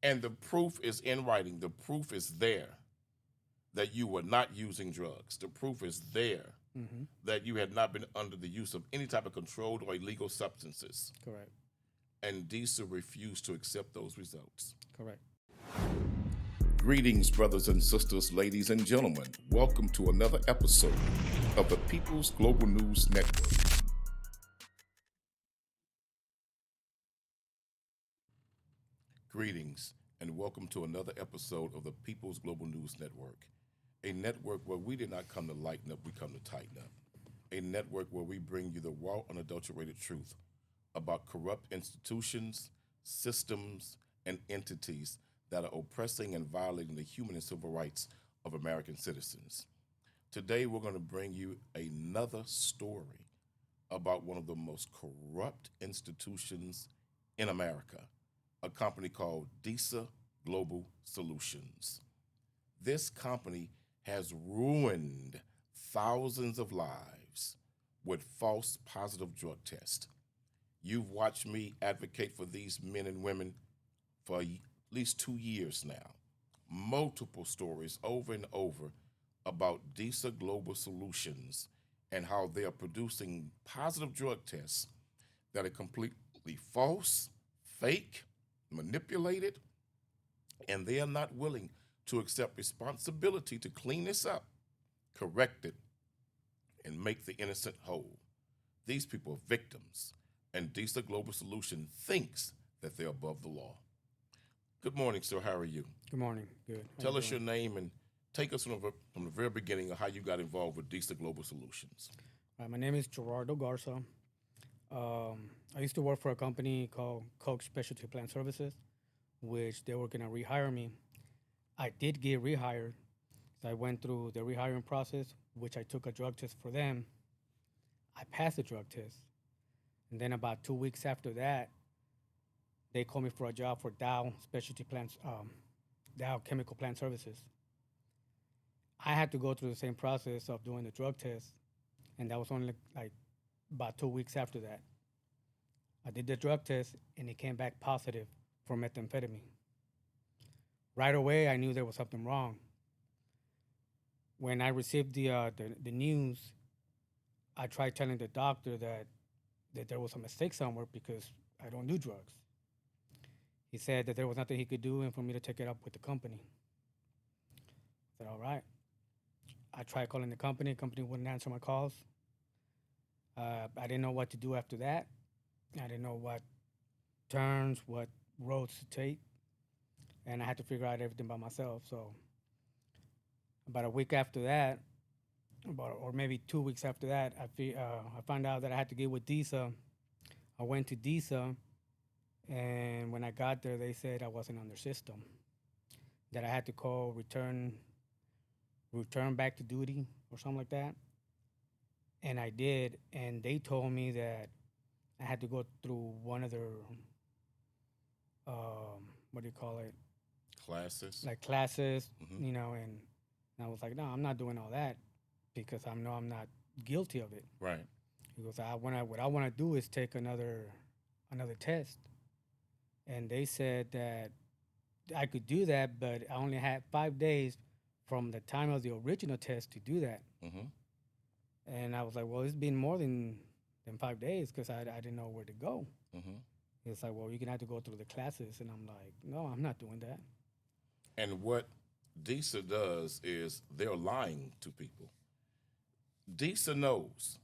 And the proof is in writing. The proof is there that you were not using drugs. The proof is there that you had not been under the use of any type of controlled or illegal substances. Correct. And DISA refused to accept those results. Correct. Greetings, brothers and sisters, ladies and gentlemen. Welcome to another episode of the People's Global News Network. Greetings, and welcome to another episode of the People's Global News Network, a network where we did not come to lighten up, we come to tighten up. A network where we bring you the raw, unadulterated truth about corrupt institutions, systems, and entities that are oppressing and violating the human and civil rights of American citizens. Today, we're going to bring you another story about one of the most corrupt institutions in America, a company called DISA Global Solutions. This company has ruined thousands of lives with false positive drug tests. You've watched me advocate for these men and women for at least 2 years now. Multiple stories over and over about DISA Global Solutions and how they are producing positive drug tests that are completely false, fake, manipulated, and they are not willing to accept responsibility to clean this up, correct it, and make the innocent whole. These people are victims, and DISA Global Solution thinks that they're above the law. Good morning, sir. How are you? Good morning. Good. How Tell you us your doing? name and take us from the very beginning of how you got involved with DISA Global Solutions. My name is Gerardo Garza. I used to work for a company called Coke Specialty Plant Services, which they were going to rehire me. I did get rehired. So I went through the rehiring process, which I took a drug test for them. I passed the drug test. And then about 2 weeks after that, they called me for a job for Dow Specialty Plants, Dow Chemical Plant Services. I had to go through the same process of doing the drug test, and that was only like about 2 weeks after that. I did the drug test, and it came back positive for methamphetamine. Right away, I knew there was something wrong. When I received the news, I tried telling the doctor that there was a mistake somewhere because I don't do drugs. He said that there was nothing he could do and for me to take it up with the company. I said, all right. I tried calling the company wouldn't answer my calls. I didn't know what to do after that. I didn't know what turns, what roads to take, and I had to figure out everything by myself. So about a week after that, or maybe 2 weeks after that, I found out that I had to get with DISA. I went to DISA, and when I got there, they said I wasn't on their system, that I had to call return back to duty or something like that. And I did, and they told me that I had to go through one of their, what do you call it? Classes? Like classes, and I was like, no, I'm not doing all that because I know I'm not guilty of it. Right. He goes, what I want to do is take another test. And they said that I could do that, but I only had 5 days from the time of the original test to do that. Mm-hmm. And I was like, well, it's been more than 5 days because I didn't know where to go. Mm-hmm. It's like, well, you're going to have to go through the classes. And I'm like, no, I'm not doing that. And what DISA does is they're lying to people. DISA knows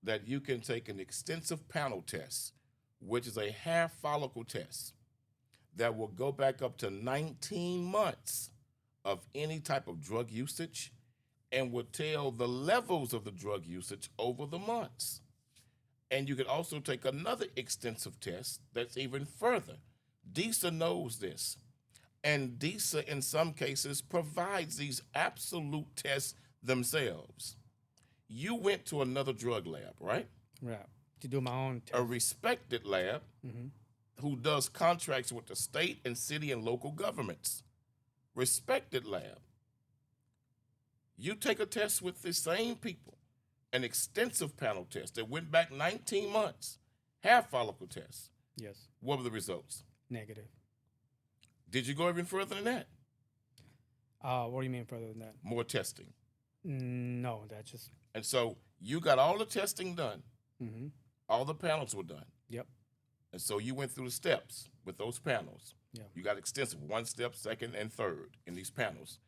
that you can take an extensive panel test, which is a hair follicle test, that will go back up to 19 months of any type of drug usage and will tell the levels of the drug usage over the months. And you can also take another extensive test that's even further. DISA knows this. And DISA, in some cases, provides these absolute tests themselves. You went to another drug lab, right? Right. To do my own test. A respected lab who does contracts with the state and city and local governments. Respected lab. You take a test with the same people, an extensive panel test that went back 19 months, hair follicle test. Yes. What were the results? Negative. Did you go even further than that? What do you mean further than that? More testing. No, that's just. And so you got all the testing done. Mm-hmm. All the panels were done. Yep. And so you went through the steps with those panels. Yeah. You got extensive, one step, second, and third in these panels.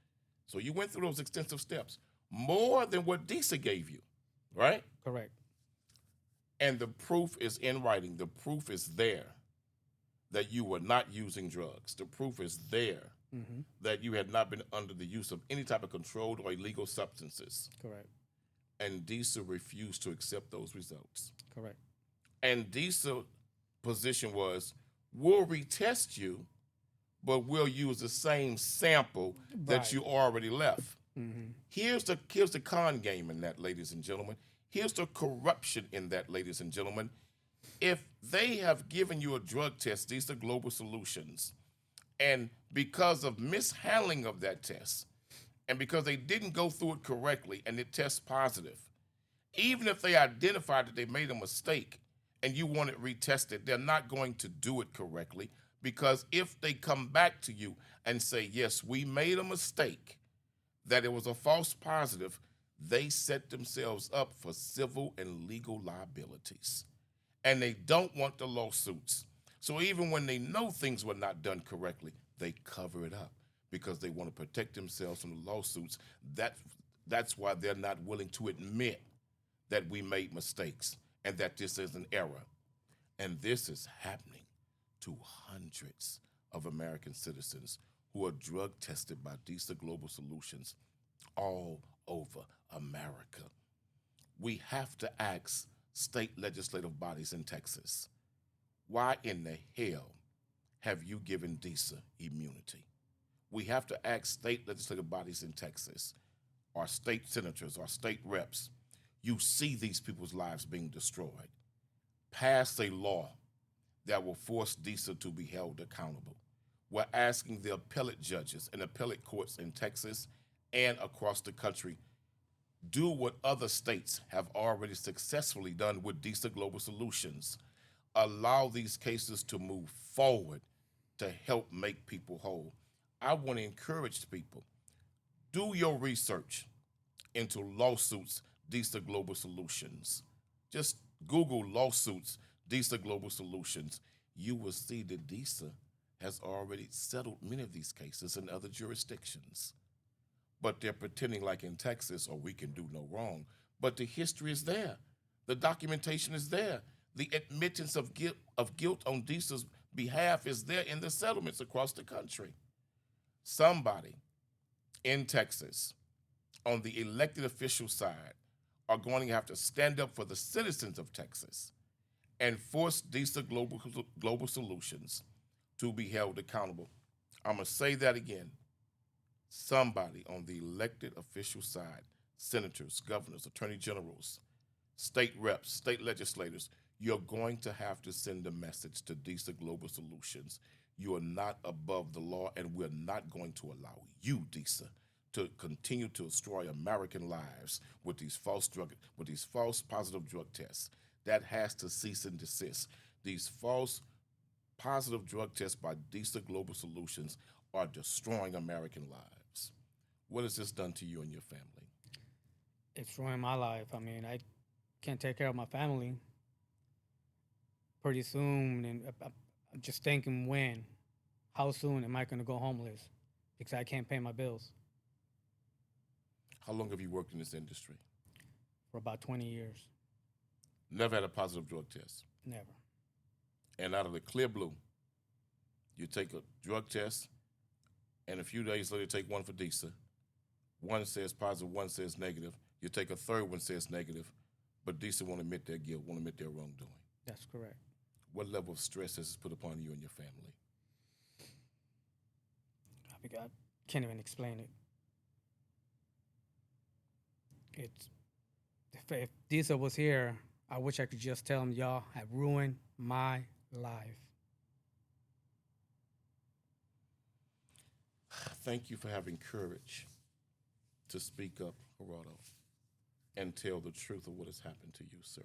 So you went through those extensive steps, more than what DISA gave you, right? Correct. And the proof is in writing. The proof is there that you were not using drugs. The proof is there Mm-hmm. that you had not been under the use of any type of controlled or illegal substances. Correct. And DISA refused to accept those results. Correct. And DISA position was, we'll retest you, but we'll use the same sample that Right. you already left. Mm-hmm. Here's the con game in that, ladies and gentlemen. Here's the corruption in that, ladies and gentlemen. If they have given you a drug test, DISA Global Solutions, and because of mishandling of that test, and because they didn't go through it correctly and it tests positive, even if they identified that they made a mistake and you want it retested, they're not going to do it correctly, because if they come back to you and say, yes, we made a mistake, that it was a false positive, they set themselves up for civil and legal liabilities. And they don't want the lawsuits. So even when they know things were not done correctly, they cover it up because they want to protect themselves from the lawsuits. That's why they're not willing to admit that we made mistakes and that this is an error. And this is happening to hundreds of American citizens who are drug tested by DISA Global Solutions all over America. We have to ask state legislative bodies in Texas, why in the hell have you given DISA immunity? We have to ask state legislative bodies in Texas, our state senators, our state reps, you see these people's lives being destroyed. Pass a law that will force DISA to be held accountable. We're asking the appellate judges and appellate courts in Texas and across the country, do what other states have already successfully done with DISA Global Solutions. Allow these cases to move forward to help make people whole. I want to encourage people, do your research into lawsuits, DISA Global Solutions. Just Google lawsuits, DISA Global Solutions. You will see that DISA has already settled many of these cases in other jurisdictions. But they're pretending like in Texas, oh, we can do no wrong. But the history is there. The documentation is there. The admittance of guilt on DISA's behalf is there in the settlements across the country. Somebody in Texas on the elected official side are going to have to stand up for the citizens of Texas and force DISA Global Solutions to be held accountable. I'm going to say that again. Somebody on the elected official side, senators, governors, attorney generals, state reps, state legislators, you're going to have to send a message to DISA Global Solutions. You are not above the law, and we're not going to allow you, DISA, to continue to destroy American lives with these false positive drug tests. That has to cease and desist. These false positive drug tests by DISA Global Solutions are destroying American lives. What has this done to you and your family? It's ruined my life. I mean, I can't take care of my family pretty soon, and I'm just thinking how soon am I going to go homeless because I can't pay my bills? How long have you worked in this industry? For about 20 years. Never had a positive drug test? Never. And out of the clear blue, you take a drug test, and a few days later take one for DISA. One says positive, one says negative. You take a third one says negative, but DISA won't admit their guilt, won't admit their wrongdoing. That's correct. What level of stress has this put upon you and your family? I can't even explain it. If DISA was here, I wish I could just tell them, y'all have ruined my life. Thank you for having courage to speak up, Gerardo, and tell the truth of what has happened to you, sir.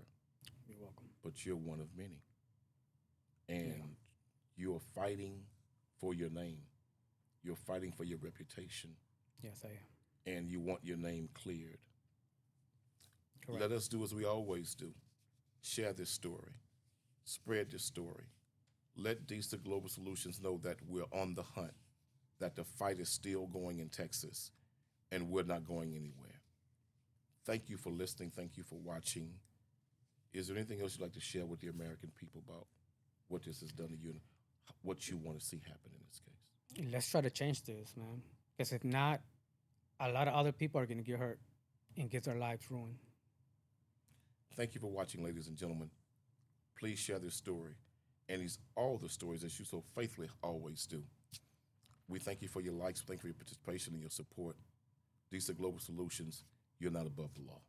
You're welcome. But you're one of many. And you're fighting for your name. You're fighting for your reputation, Yes, I am. and you want your name cleared. Correct. Let us do as we always do. Share this story. Spread this story. Let DISA Global Solutions know that we're on the hunt, that the fight is still going in Texas, and we're not going anywhere. Thank you for listening. Thank you for watching. Is there anything else you'd like to share with the American people about what this has done to you and what you want to see happen in this case? Let's try to change this, man. Because if not, a lot of other people are going to get hurt and get their lives ruined. Thank you for watching, ladies and gentlemen. Please share this story and all the stories that you so faithfully always do. We thank you for your likes, thank you for your participation and your support. DISA Global Solutions, you're not above the law.